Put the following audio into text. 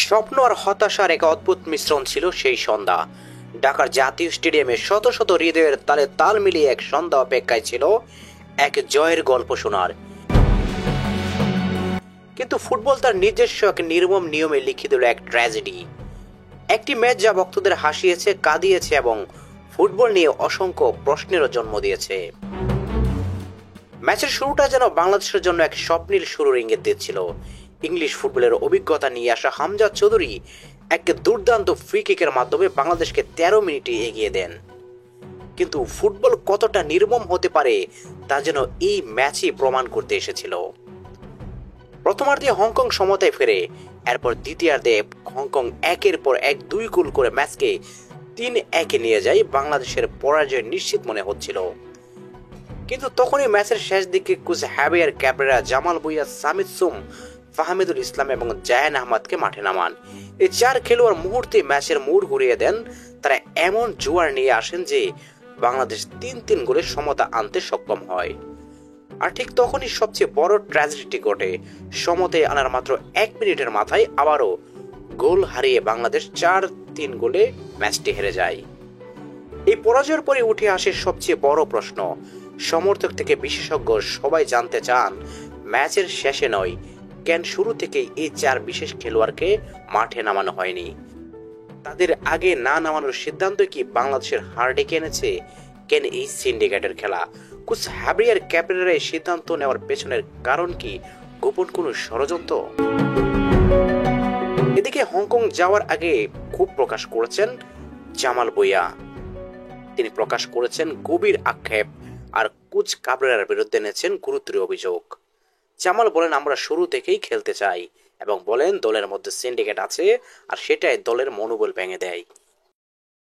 স্বপ্ন আর হতাশার এক অদ্ভুত মিশ্রণ ছিল সেই সন্ধ্যা। ঢাকার জাতীয় স্টেডিয়ামে শত শত হৃদয়ের তালে তাল মিলিয়ে এক সন্ধ্যা অপেক্ষায় ছিল এক জয়ের গল্প শোনার। কিন্তু ফুটবল তার নিজস্ব এক নির্মম নিয়মে লিখে দিল এক ট্র্যাজেডি। একটি ম্যাচ যা ভক্তদের হাসিয়েছে, কাঁদিয়েছে এবং ফুটবল নিয়ে অসংখ্য প্রশ্নেরও জন্ম দিয়েছে। ম্যাচের শুরুটা যেন বাংলাদেশের জন্য এক স্বপ্নের শুরুর ইঙ্গিত দিচ্ছিল। ইংলিশ ফুটবলের অভিজ্ঞতা নিয়ে আসা হামজা চৌধুরী এক দুর্দান্ত ফ্রি কিকের মাধ্যমে বাংলাদেশকে 13 মিনিটে এগিয়ে দেন। কিন্তু ফুটবল কতটা নির্মম হতে পারে তা যেন এই ম্যাচই প্রমাণ করতে এসেছিল। প্রথমার্ধে হংকং সমতায় ফেরে, এরপর দ্বিতীয়ার্ধে হংকং একের পর এক 2 গোল করে ম্যাচকে 3-1 নিয়ে যায়। বাংলাদেশের পরাজয় নিশ্চিত মনে হচ্ছিল। কিন্তু তখনই ম্যাচের শেষ দিকে coach Javier Cabrera, Jamal Bhuiyan, Shamit Shome, Fahmidul Islam এবং জায়ান আহমদকে মাঠে নামান। এই 4 খেলোয়াড় মুহূর্তে ম্যাচের মোড় ঘুরিয়ে দেন। তারা এমন জোয়ার নিয়ে আসেন যে বাংলাদেশ 3-3 গোলের সমতা আনতে সক্ষম হয়। আর ঠিক তখনই সবচেয়ে বড় ট্র্যাজেডি ঘটে। সমতায় আনার মাত্র 1 মিনিটের মাথায় আবারও গোল হারিয়ে বাংলাদেশ 4-3 গোলে ম্যাচটি হেরে যায়। এই পরাজয়ের পরে উঠে আসে সবচেয়ে বড় প্রশ্ন। সমর্থক থেকে বিশেষজ্ঞ সবাই জানতে চান, ম্যাচের শেষে নয়, কেন শুরু থেকেই এই 4 বিশেষ খেলোয়াড়কে মাঠে নামানো হয়নি? তাদের আগে না নামানোর সিদ্ধান্ত কি বাংলাদেশের হার ডেকে এনেছে? কেন এই সিন্ডিকেটের খেলা? কোচ হাবিয়ার ক্যাবরেরা এই সিদ্ধান্ত নেওয়ার পেছনের কারণ কি? গোপন কোনো ষড়যন্ত্র? এদিকে হংকং যাওয়ার আগে ক্ষোভ প্রকাশ করেছেন জামাল ভুঁইয়া। তিনি প্রকাশ করেছেন গভীর আক্ষেপ আর কোচ ক্যাবরেরার বিরুদ্ধে এনেছেন গুরুতর অভিযোগ। জামাল বলেন, আমরা শুরু থেকেই খেলতে চাই এবং বলেন দলের মধ্যে সিন্ডিকেট আছে আর সেটাই দলের মনোবল ভেঙে দেয়।